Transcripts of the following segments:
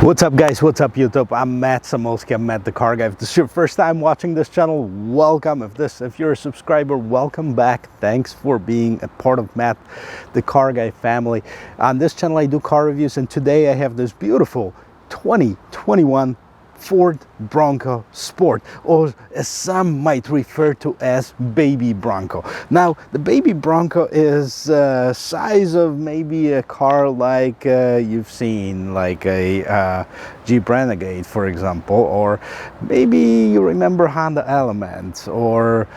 What's up guys, what's up YouTube? I'm Matt Samolsky, I'm Matt the Car Guy. If this is your first time watching this channel, welcome. If you're a subscriber, welcome back. Thanks for being a part of Matt the Car Guy family. On this channel I do car reviews, and today I have this beautiful 2021 Ford Bronco Sport, or as some might refer to as Baby Bronco. Now, the Baby Bronco is size of maybe a car like you've seen, like a Jeep Renegade, for example, or maybe you remember Honda Element or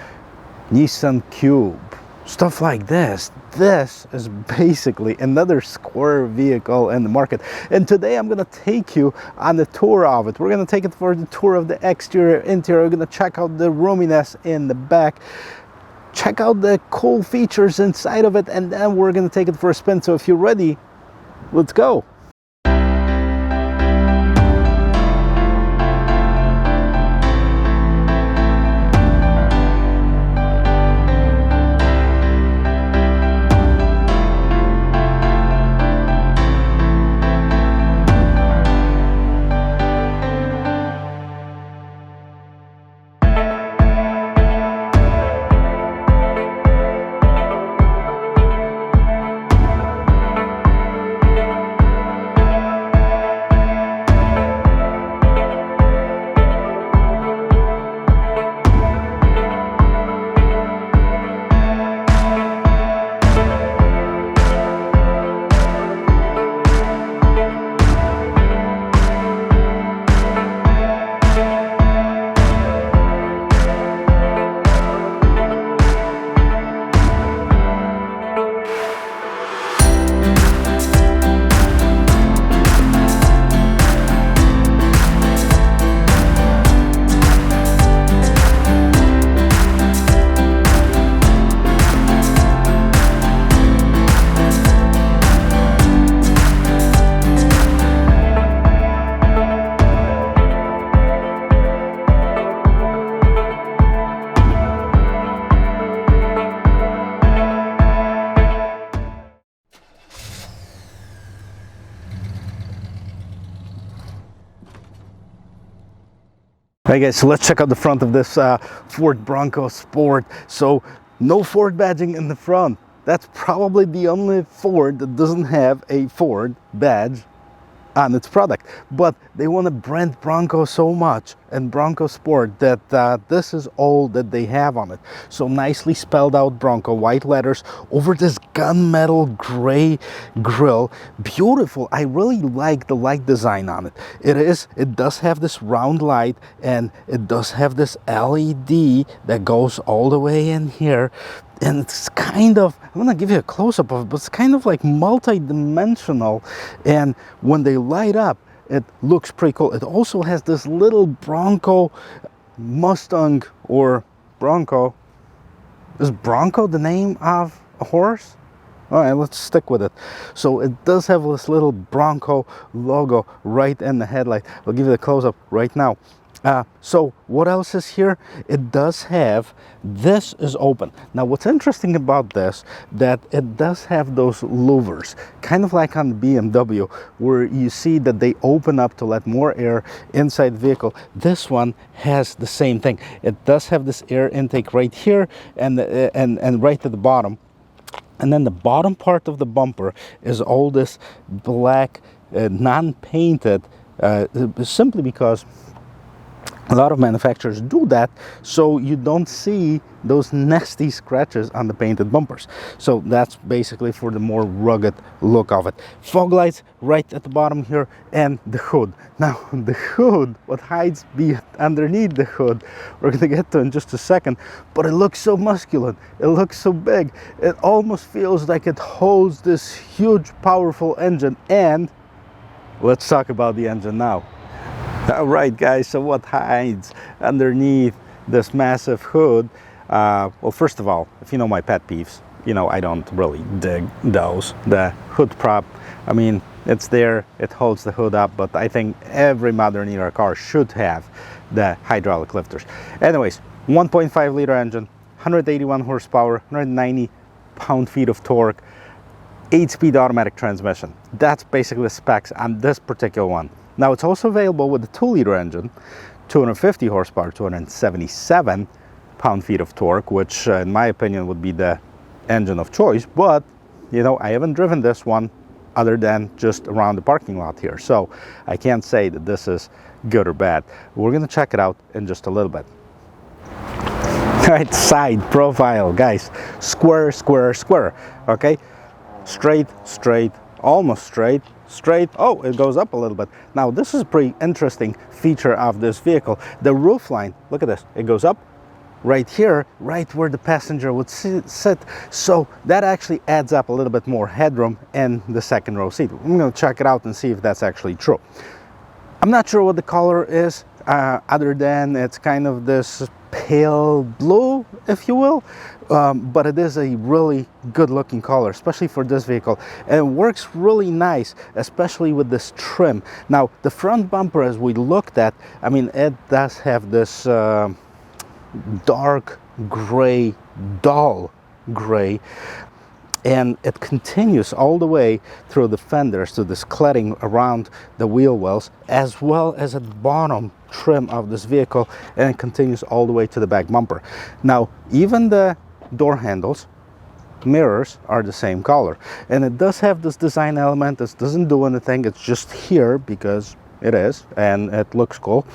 Nissan Cube, stuff like this. This is basically another square vehicle in the market, and today I'm gonna take you on the tour of it. We're gonna take it for the tour of the exterior, interior. We're gonna check out the roominess in the back, check out the cool features inside of it, and then we're gonna take it for a spin. So if you're ready, let's go. Alright guys, so let's check out the front of this Ford Bronco Sport. So no Ford badging in the front. That's probably the only Ford that doesn't have a Ford badge on its product, but they want to brand Bronco so much and Bronco Sport that this is all that they have on it. So nicely spelled out Bronco, white letters over this gunmetal gray grille. Beautiful. I really like the light design on it. It does have this round light, and it does have this LED that goes all the way in here. And it's kind of, I'm gonna give you a close-up of it, but it's kind of like multi-dimensional, and when they light up, it looks pretty cool. It also has this little Bronco Mustang, or Bronco. Is Bronco the name of a horse? All right, let's stick with it. So it does have this little Bronco logo right in the headlight. I'll give you the close-up right now. So what else is here? It does have, this is open. Now what's interesting about this, that it does have those louvers, kind of like on the BMW, where you see that they open up to let more air inside the vehicle. This one has the same thing. It does have this air intake right here and right at the bottom. And then the bottom part of the bumper is all this black, non-painted, simply because a lot of manufacturers do that, so you don't see those nasty scratches on the painted bumpers. So that's basically for the more rugged look of it. Fog lights right at the bottom here, and the hood. Now the hood, what hides underneath the hood, we're gonna get to in just a second, but it looks so masculine, it looks so big, it almost feels like it holds this huge powerful engine. And let's talk about the engine now. All right guys, so what hides underneath this massive hood? Well, first of all, if you know my pet peeves, you know I don't really dig those. The hood prop, I mean, it's there, it holds the hood up, but I think every modern era car should have the hydraulic lifters. Anyways, 1.5 liter engine, 181 horsepower, 190 pound-feet of torque, 8-speed automatic transmission. That's basically the specs on this particular one. Now it's also available with the 2-liter engine, 250 horsepower, 277 pound-feet of torque, which in my opinion would be the engine of choice. But you know, I haven't driven this one other than just around the parking lot here, so I can't say that this is good or bad. We're gonna check it out in just a little bit. All right, side profile, guys. Square, square, square. Okay, straight, straight, almost straight, straight. Oh, it goes up a little bit. Now this is a pretty interesting feature of this vehicle. The roof line, look at this, it goes up right here, right where the passenger would sit. So that actually adds up a little bit more headroom in the second row seat. I'm going to check it out and see if that's actually true. I'm not sure what the color is, other than it's kind of this pale blue, if you will, but it is a really good looking color, especially for this vehicle, and it works really nice, especially with this trim. Now the front bumper, as we looked at, I mean, it does have this dark gray, dull gray, and it continues all the way through the fenders to this cladding around the wheel wells, as well as at the bottom trim of this vehicle, and it continues all the way to the back bumper. Now even the door handles, mirrors are the same color, and it does have this design element. This doesn't do anything, it's just here because it is, and it looks cool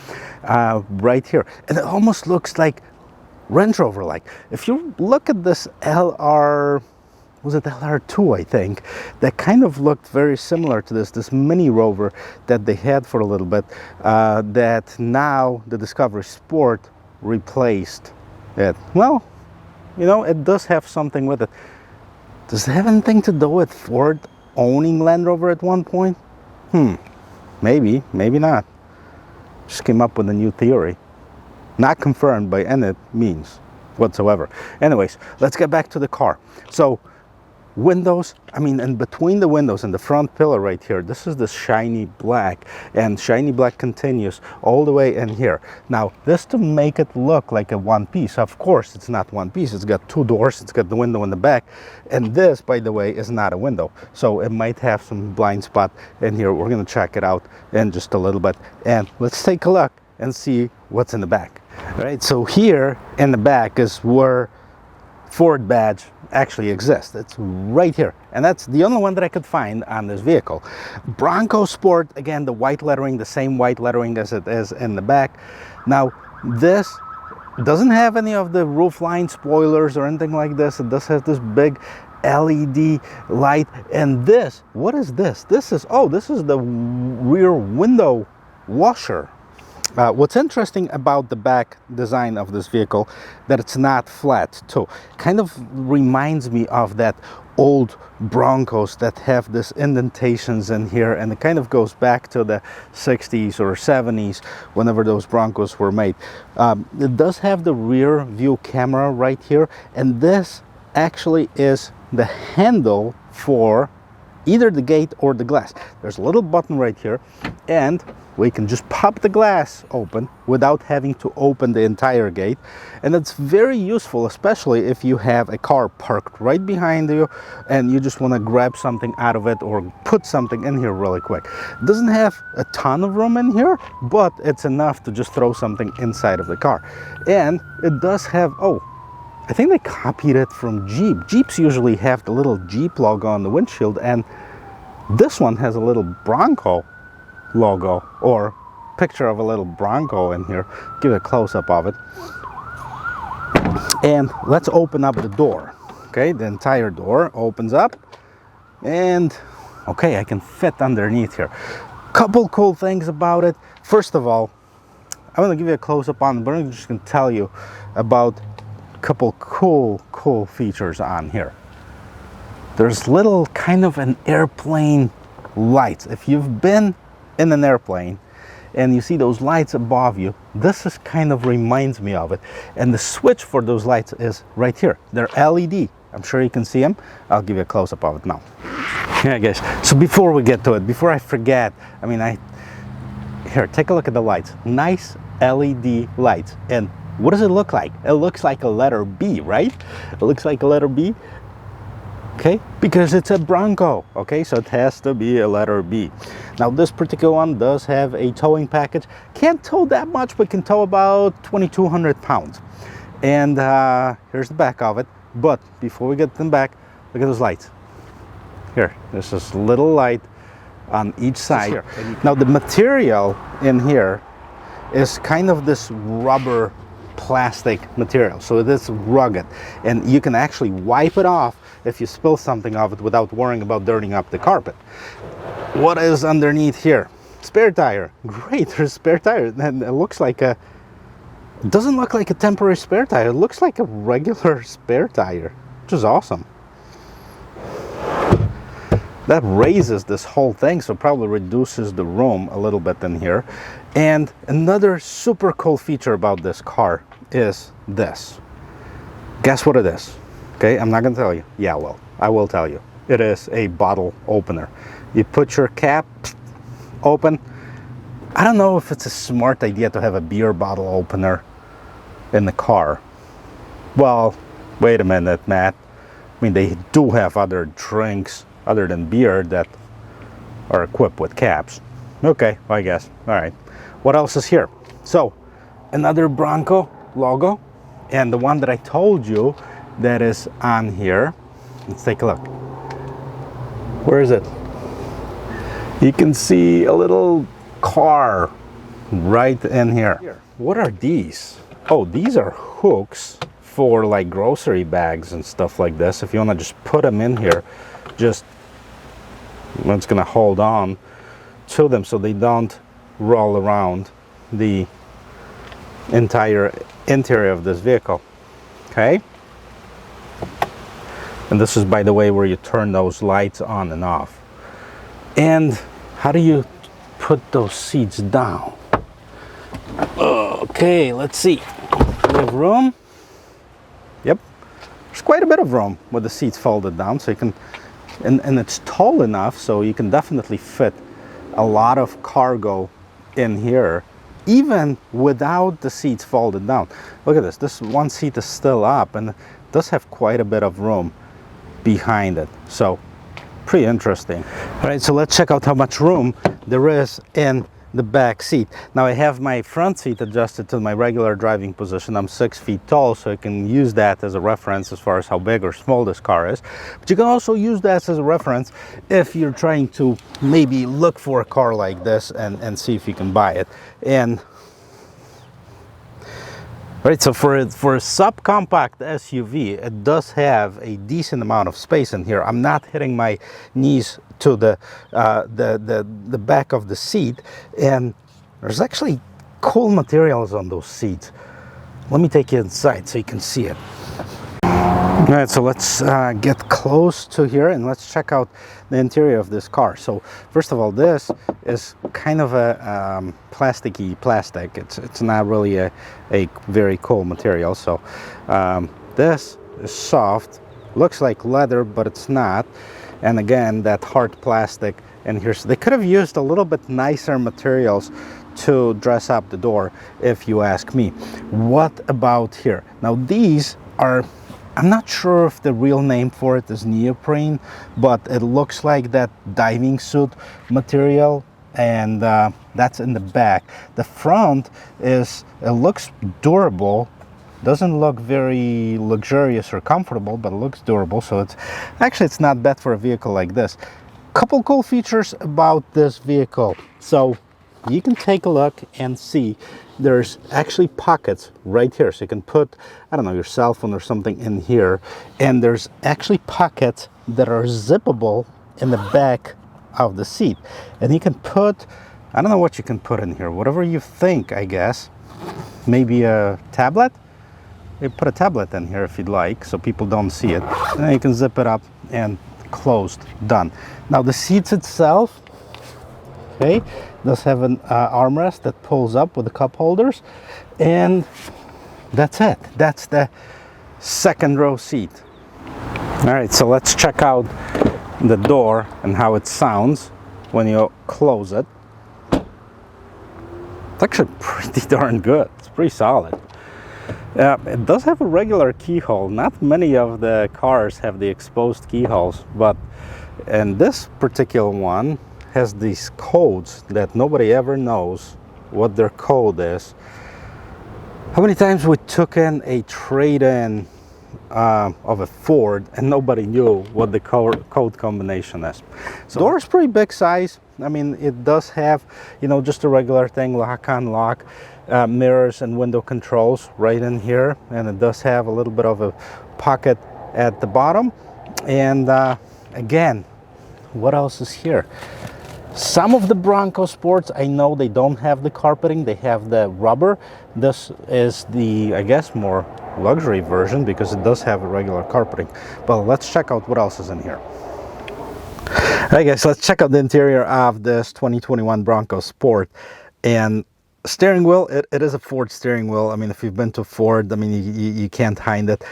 right here. And it almost looks like Range Rover like. If you look at this LR, was it LR2, I think, that kind of looked very similar to this mini Rover that they had for a little bit, that now the Discovery Sport replaced it. Well, you know, it does have something with it. Does it have anything to do with Ford owning Land Rover at one point? Maybe, maybe not. Just came up with a new theory. Not confirmed by any means whatsoever. Anyways, let's get back to the car. So windows, I mean, in between the windows and the front pillar right here, this is the shiny black, and shiny black continues all the way in here. Now this to make it look like a one piece. Of course it's not one piece, it's got two doors, it's got the window in the back, and this, by the way, is not a window, so it might have some blind spot in here. We're going to check it out in just a little bit, and let's take a look and see what's in the back. All right, so here in the back is where Ford badge actually exists. It's right here, and that's the only one that I could find on this vehicle. Bronco Sport, again, the white lettering, the same white lettering as it is in the back. Now this doesn't have any of the roofline spoilers or anything like this. It does have this big LED light, and this, what is this? This is, oh, this is the rear window washer. What's interesting about the back design of this vehicle, that it's not flat too. Kind of reminds me of that old Broncos that have this indentations in here, and it kind of goes back to the 60s or 70s whenever those Broncos were made. It does have the rear view camera right here, and this actually is the handle for either the gate or the glass. There's a little button right here, and we can just pop the glass open without having to open the entire gate, and it's very useful, especially if you have a car parked right behind you and you just want to grab something out of it or put something in here really quick. It doesn't have a ton of room in here, but it's enough to just throw something inside of the car. And it does have, oh, I think they copied it from Jeep. Jeeps usually have the little Jeep logo on the windshield, and this one has a little Bronco logo, or picture of a little Bronco in here. Give it a close-up of it. And let's open up the door. Okay, the entire door opens up, and okay, I can fit underneath here. Couple cool things about it. First of all, I'm going to give you a close-up on it, but I'm just going to tell you about a couple cool features on here. There's little kind of an airplane lights. If you've been in an airplane and you see those lights above you, this is kind of reminds me of it. And the switch for those lights is right here. They're LED. I'm sure you can see them. I'll give you a close-up of it now. Yeah, guys, so before we get to it, before I forget, I mean, here, take a look at the lights. Nice LED lights. And what does it look like? It looks like a letter B, right? It looks like a letter B. Okay, because it's a Bronco, okay, so it has to be a letter B. Now this particular one does have a towing package. Can't tow that much, but can tow about 2,200 pounds. And here's the back of it. But before we get them back, look at those lights. Here, there's this little light on each side. Here. Now the material in here is kind of this rubber plastic material, so it is rugged, and you can actually wipe it off if you spill something of it without worrying about dirtying up the carpet. What is underneath here? Spare tire. Great, there's a spare tire, and it looks like a, it doesn't look like a temporary spare tire, it looks like a regular spare tire, which is awesome. That raises this whole thing, so probably reduces the room a little bit in here. And another super cool feature about this car is this. Guess what it is? Okay, I'm not gonna tell you. Yeah, well, I will tell you. It is a bottle opener. You put your cap open. I don't know if it's a smart idea to have a beer bottle opener in the car. Well, wait a minute, Matt. I mean, they do have other drinks other than beer that are equipped with caps. Okay, well, I guess. All right. What else is here? So, another Bronco logo, and the one that I told you that is on here. Let's take a look. Where is it? You can see a little car right in here. What are these? Oh, these are hooks for like grocery bags and stuff like this. If you want to just put them in here, just it's going to hold on to them so they don't roll around the entire interior of this vehicle. Okay, and this is, by the way, where you turn those lights on and off. And how do you put those seats down? Okay, let's see. We have room. Yep, there's quite a bit of room with the seats folded down, so you can, and it's tall enough so you can definitely fit a lot of cargo in here, even without the seats folded down. Look at this. This one seat is still up, and it does have quite a bit of room behind it. So, pretty interesting. All right, so let's check out how much room there is in the back seat. Now I have my front seat adjusted to my regular driving position. I'm 6 feet tall, so I can use that as a reference as far as how big or small this car is. But you can also use that as a reference if you're trying to maybe look for a car like this and see if you can buy it. And right, so for a subcompact SUV, it does have a decent amount of space in here. I'm not hitting my knees to the back of the seat, and there's actually cool materials on those seats. Let me take you inside so you can see it. All right, so let's get close to here and let's check out the interior of this car. So first of all, this is kind of a plasticky plastic. It's not really a very cool material. So this is soft, looks like leather, but it's not. And again, that hard plastic. And here's, they could have used a little bit nicer materials to dress up the door, if you ask me. What about here? Now these are, I'm not sure if the real name for it is neoprene, but it looks like that diving suit material, and that's in the back. The front is, it looks durable, doesn't look very luxurious or comfortable, but it looks durable, so it's actually, it's not bad for a vehicle like this. Couple cool features about this vehicle. So you can take a look and see there's actually pockets right here, so you can put, I don't know, your cell phone or something in here, and there's actually pockets that are zippable in the back of the seat, and you can put, I don't know what you can put in here, whatever you think, I guess. Maybe a tablet. You put a tablet in here if you'd like, so people don't see it, and then you can zip it up and closed, done. Now the seats itself, okay, does have an armrest that pulls up with the cup holders, and that's it. That's the second row seat. All right, so let's check out the door and how it sounds when you close it. It's actually pretty darn good. It's pretty solid. It does have a regular keyhole. Not many of the cars have the exposed keyholes, but and this particular one has these codes that nobody ever knows what their code is. How many times we took in a trade-in of a Ford and nobody knew what the code combination is. So door is pretty big size. I mean, it does have, you know, just a regular thing, lock on lock, mirrors and window controls right in here, and it does have a little bit of a pocket at the bottom. And again, what else is here? Some of the Bronco Sports, I know they don't have the carpeting, they have the rubber. This is the, I guess, more luxury version because it does have a regular carpeting. But let's check out what else is in here. Alright guys, let's check out the interior of this 2021 Bronco Sport. And steering wheel, it is a Ford steering wheel. I mean, if you've been to Ford, I mean, you can't hide it.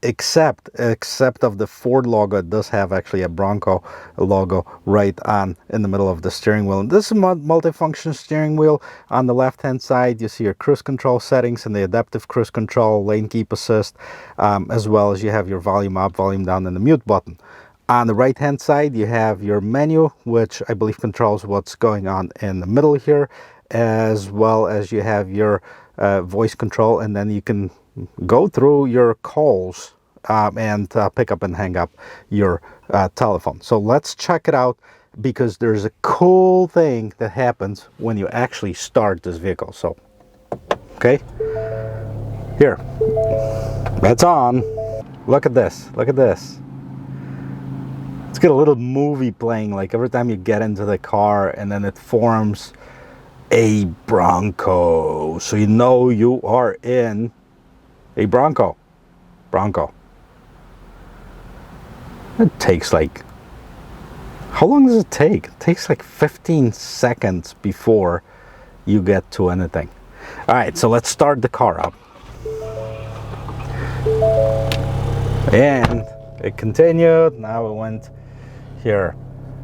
Except of the Ford logo, it does have actually a Bronco logo right on in the middle of the steering wheel. And this is a multifunction steering wheel. On the left-hand side, you see your cruise control settings and the adaptive cruise control, lane keep assist, as well as you have your volume up, volume down, and the mute button. On the right-hand side, you have your menu, which I believe controls what's going on in the middle here, as well as you have your voice control, and then you can go through your calls and pick up and hang up your telephone. So let's check it out, because there's a cool thing that happens when you actually start this vehicle. So, okay, here, it's on. Look at this, look at this. Let's get a little movie playing, like every time you get into the car, and then it forms a Bronco, so you know you are in a Bronco. It takes like, how long does it take? It takes like 15 seconds before you get to anything. All right, so let's start the car up. And it continued. Now it went here.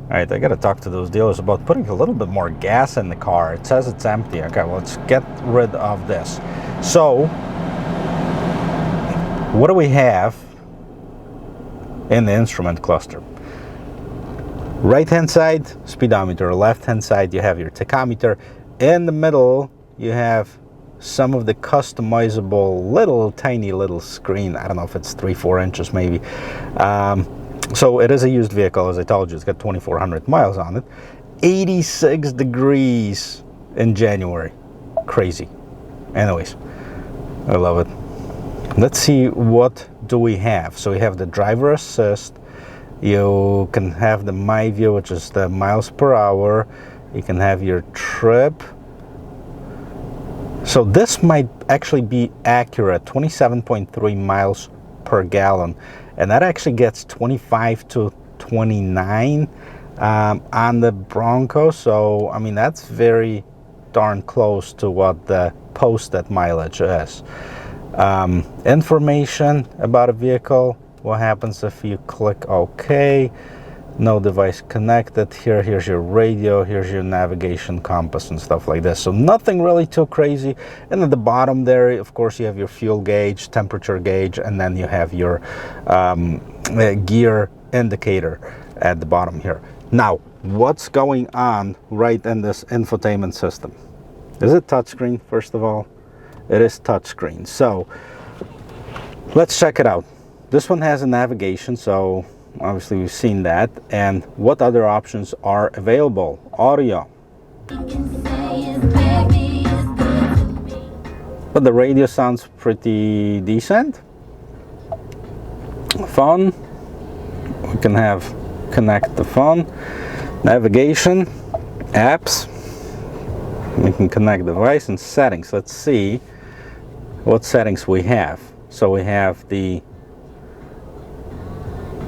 All right, I got to talk to those dealers about putting a little bit more gas in the car. It says it's empty. Okay, well, let's get rid of this. So, what do we have in the instrument cluster? Right-hand side, speedometer. Left-hand side, you have your tachometer. In the middle, you have some of the customizable tiny little screen. I don't know if it's 3-4 inches maybe. So it is a used vehicle, as I told you. It's got 2,400 miles on it. 86 degrees in January. Crazy. Anyways, I love it. Let's see, what do we have? So we have the driver assist. You can have the My View, which is the miles per hour. You can have your trip. So this might actually be accurate, 27.3 miles per gallon. And that actually gets 25 to 29 on the Bronco. So, I mean, that's very darn close to what the posted mileage is. Information about a vehicle. What happens if you click OK? No device connected. Here's your radio, here's your navigation compass and stuff like this. So nothing really too crazy. And at the bottom there, of course, you have your fuel gauge, temperature gauge, and then you have your gear indicator at the bottom here. Now, what's going on right in this infotainment system? Is it touchscreen, first of all? It is touchscreen. So let's check it out. This one has a navigation, so obviously we've seen that. And what other options are available? Audio. But the radio sounds pretty decent. Phone. We can connect the phone. Navigation. Apps. We can connect device and settings. Let's see what settings we have. So we have the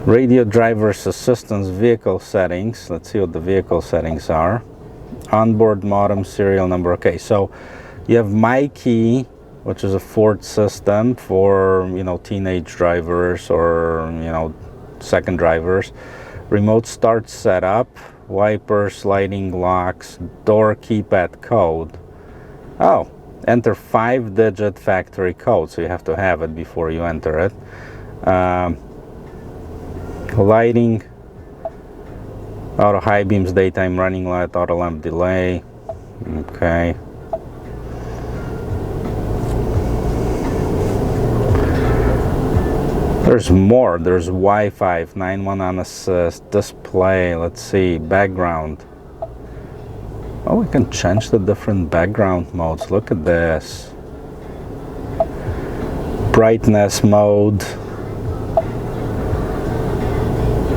radio driver's assistance vehicle settings. Let's see what the vehicle settings are. Onboard modem, serial number. Okay, so you have My Key, which is a Ford system for, you know, teenage drivers or, you know, second drivers. Remote start setup, wiper, sliding locks, door keypad code. Oh, Enter 5-digit factory code, so you have to have it before you enter it. Lighting, auto high beams, daytime running light, auto lamp delay. Okay. There's more. There's Wi-Fi, 911 on assist, display. Let's see, background. Oh, we can change the different background modes. Look at this. Brightness mode.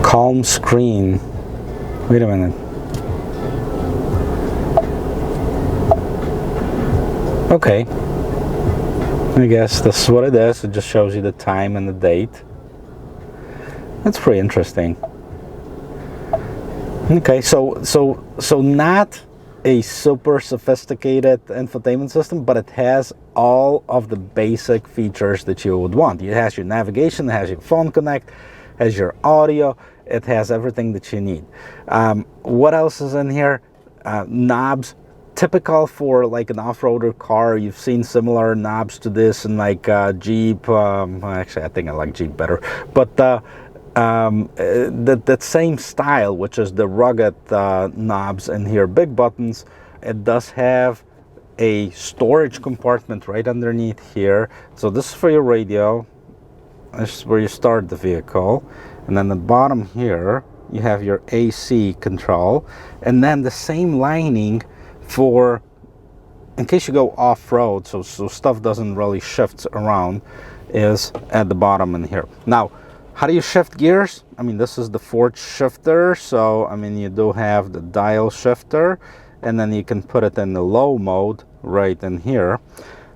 Calm screen. Wait a minute. Okay. I guess this is what it is. It just shows you the time and the date. That's pretty interesting. Okay, so not a super sophisticated infotainment system, but it has all of the basic features that you would want. It has your navigation, it has your phone connect, has your audio, it has everything that you need. What else is in here? Knobs. Typical for like an off-roader car. You've seen similar knobs to this in like Jeep. Actually, I think I like Jeep better. But that same style, which is the rugged knobs in here, big buttons. It does have a storage compartment right underneath here. So this is for your radio. This is where you start the vehicle. And then the bottom here, you have your AC control. And then the same lining for in case you go off-road, so stuff doesn't really shift around, is at the bottom in here. Now, how do you shift gears? I mean, this is the Ford shifter, so I mean, you do have the dial shifter, and then you can put it in the low mode right in here.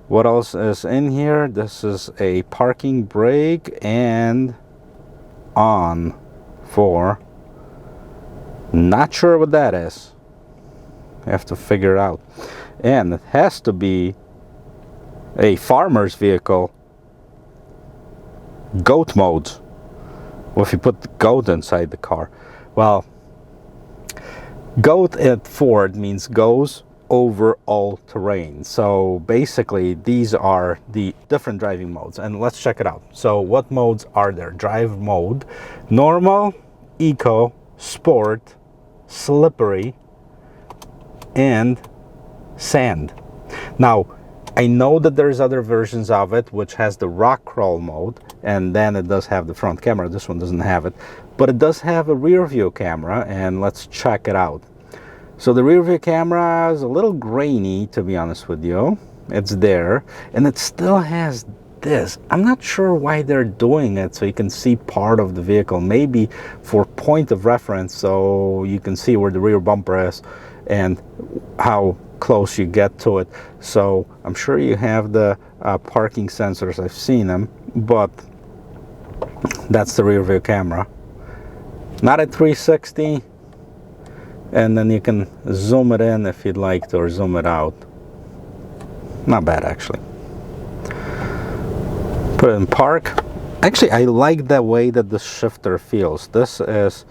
What else is in here? This is a parking brake and on for, not sure what that is. You have to figure it out. And it has to be a farmer's vehicle. Goat mode. Well, if you put the goat inside the car. Well, goat at Ford means goes over all terrain. So basically these are the different driving modes, and let's check it out. So what modes are there? Drive mode, normal, eco, sport, slippery, and sand. Now, I know that there's other versions of it which has the rock crawl mode, and then it does have the front camera. This one doesn't have it, but it does have a rear view camera, and let's check it out. So the rear view camera is a little grainy, to be honest with you. It's there, and it still has this. I'm not sure why they're doing it so you can see part of the vehicle, maybe for point of reference, so you can see where the rear bumper is and how close you get to it. So I'm sure you have the parking sensors. I've seen them, but that's the rear view camera. Not at 360, and then you can zoom it in if you'd like to, or zoom it out. Not bad, actually. Put it in park. Actually, I like the way that the shifter feels. This is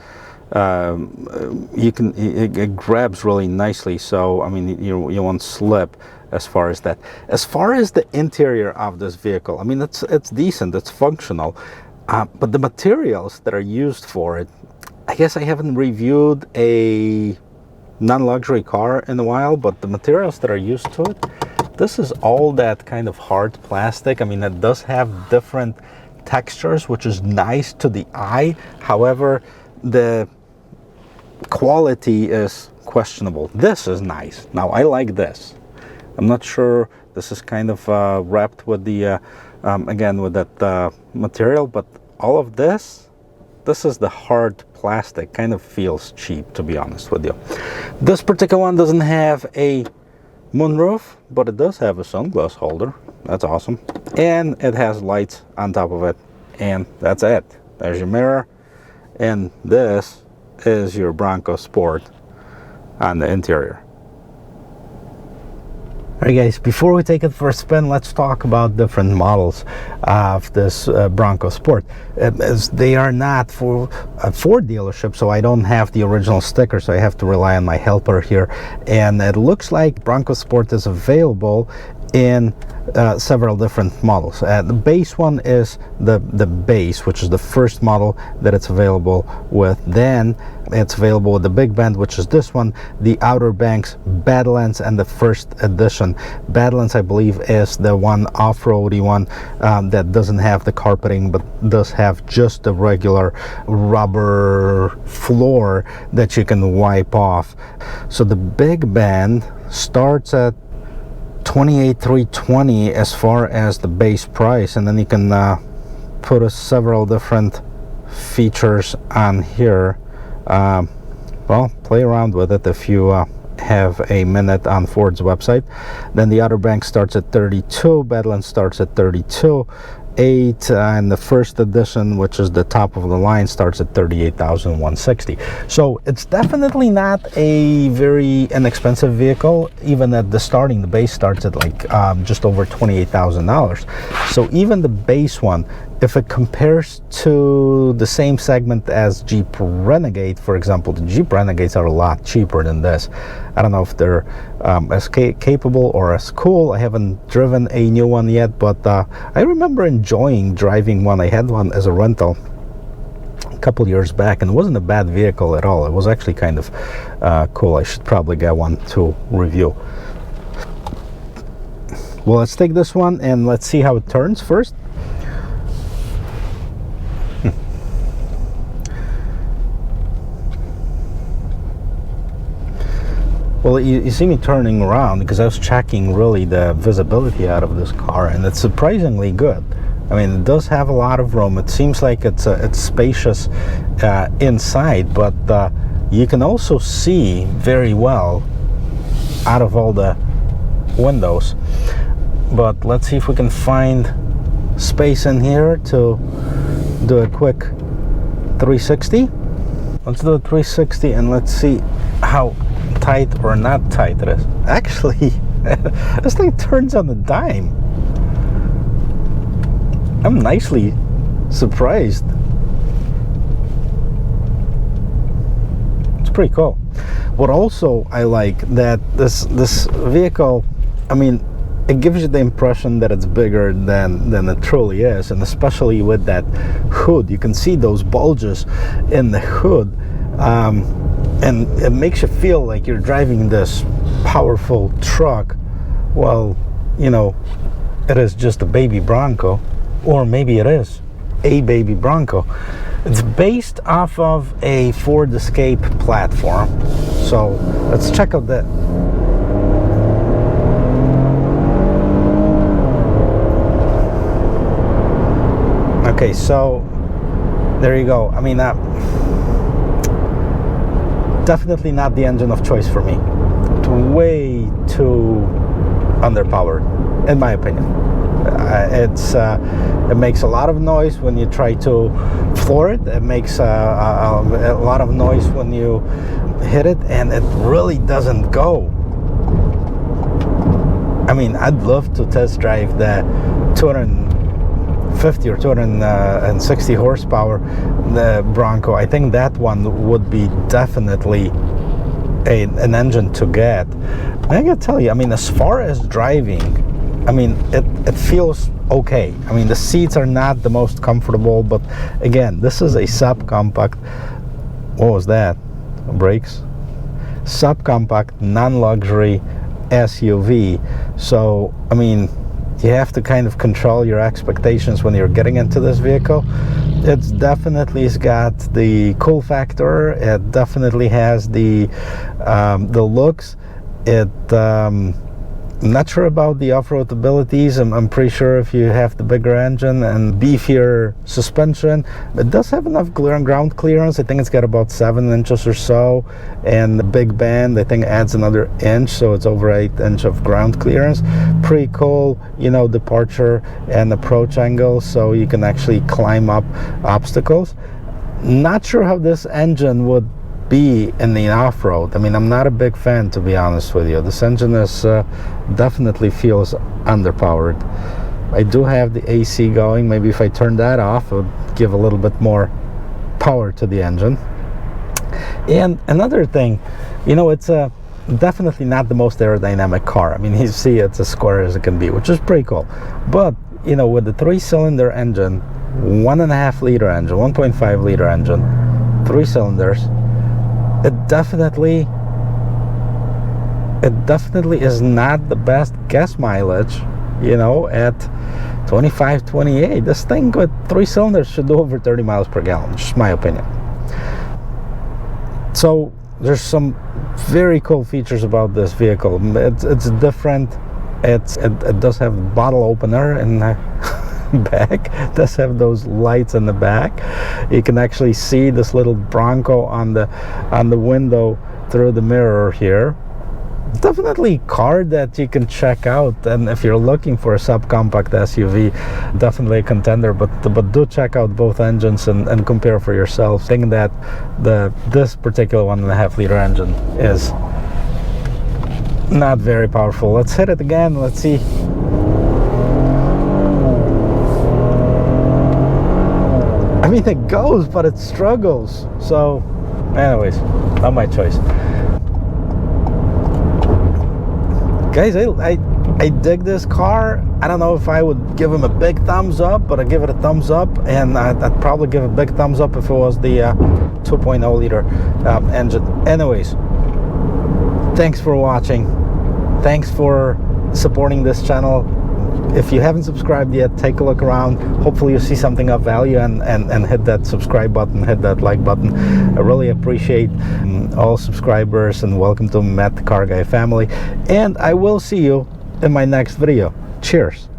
it grabs really nicely, so I mean you won't slip as far as that. As far as the interior of this vehicle, I mean it's decent, it's functional, but the materials that are used for it, I guess I haven't reviewed a non-luxury car in a while, but the materials that are used to it, this is all that kind of hard plastic. I mean, it does have different textures, which is nice to the eye. However, the quality is questionable. This is nice. Now, I like this. I'm not sure. This is kind of wrapped with the again with that material, but all of this is the hard plastic. Kind of feels cheap, to be honest with you. This particular one doesn't have a moonroof, but it does have a sunglass holder. That's awesome. And it has lights on top of it, and that's it. There's your mirror, and this is your Bronco Sport on the interior. Alright guys, before we take it for a spin, let's talk about different models of this Bronco Sport. As they are not for a Ford dealership, so I don't have the original sticker, so I have to rely on my helper here. And it looks like Bronco Sport is available in several different models. The base one is the base, which is the first model that it's available with. Then it's available with the big bend, which is this one, the Outer Banks Badlands, and the first edition. Badlands, I believe, is the one off-roady one that doesn't have the carpeting, but does have just the regular rubber floor that you can wipe off. So the big bend starts at $28,320 as far as the base price, and then you can put several different features on here. Well, play around with it if you have a minute on Ford's website. Then the Outer Banks starts at $32,000, Badlands starts at $32,800, and the first edition, which is the top of the line, starts at $38,160. So it's definitely not a very inexpensive vehicle. Even at the starting, the base starts at like just over $28,000. So even the base one, if it compares to the same segment as Jeep Renegade, for example, the Jeep Renegades are a lot cheaper than this. I don't know if they're as capable or as cool. I haven't driven a new one yet, but I remember enjoying driving one. I had one as a rental a couple years back, and it wasn't a bad vehicle at all. It was actually kind of cool. I should probably get one to review. Well, let's take this one and let's see how it turns first. Well, you see me turning around because I was checking really the visibility out of this car, and it's surprisingly good. I mean, it does have a lot of room. It seems like it's spacious inside, but you can also see very well out of all the windows. But let's see if we can find space in here to do a quick 360. Let's do a 360 and let's see how tight or not tight it is. Actually, this thing turns on a dime. I'm nicely surprised. It's pretty cool. What also I like that this vehicle, I mean, it gives you the impression that it's bigger than it truly is, and especially with that hood, you can see those bulges in the hood. And it makes you feel like you're driving this powerful truck. Well, you know, it is just a baby Bronco, or maybe it is a baby Bronco. It's based off of a Ford Escape platform. So let's check out that. Okay, so there you go. I mean, definitely not the engine of choice for me. It's way too underpowered, in my opinion. It makes a lot of noise when you try to floor it. It makes a lot of noise when you hit it, and it really doesn't go. I mean, I'd love to test drive the 250 or 260 horsepower, the Bronco. I think that one would be definitely an engine to get. I gotta tell you, I mean, as far as driving, I mean, it feels okay. I mean, the seats are not the most comfortable, but again, this is a subcompact. What was that? Brakes? Subcompact, non-luxury SUV. So, I mean, you have to kind of control your expectations when you're getting into this vehicle. It's definitely got the cool factor. It definitely has the looks. I'm not sure about the off-road abilities. I'm pretty sure if you have the bigger engine and beefier suspension, it does have enough ground clearance. I think it's got about 7 inches or so, and the big bend, I think, adds another inch, so it's over 8 inches of ground clearance. Pretty cool, you know, departure and approach angle, so you can actually climb up obstacles. Not sure how this engine would be in the off-road. I mean, I'm not a big fan, to be honest with you. This engine is definitely feels underpowered. I do have the AC going. Maybe if I turn that off, it would give a little bit more power to the engine. And another thing, you know, it's definitely not the most aerodynamic car. I mean, you see it's as square as it can be, which is pretty cool. But, you know, with the 3-cylinder engine, 1.5 liter engine, 1.5 liter engine, 3 cylinders, it definitely is not the best gas mileage, you know, at 25, 28. This thing with 3 cylinders should do over 30 miles per gallon, just my opinion. So there's some very cool features about this vehicle. It's different. It does have bottle opener in the back. It does have those lights in the back. You can actually see this little Bronco on the window through the mirror here. Definitely a car that you can check out, and if you're looking for a subcompact SUV, definitely a contender. But do check out both engines and compare for yourself. Thinking that this particular 1.5 liter engine is not very powerful. Let's hit it again. Let's see. I mean, it goes, but it struggles. So, anyways, not my choice. Guys, I dig this car. I don't know if I would give him a big thumbs up, but I give it a thumbs up, and I'd probably give a big thumbs up if it was the 2.0 liter engine. Anyways, thanks for watching. Thanks for supporting this channel. If you haven't subscribed yet, take a look around. Hopefully you see something of value and hit that subscribe button, hit that like button. I really appreciate all subscribers, and welcome to Matt the Car Guy family. And I will see you in my next video. Cheers.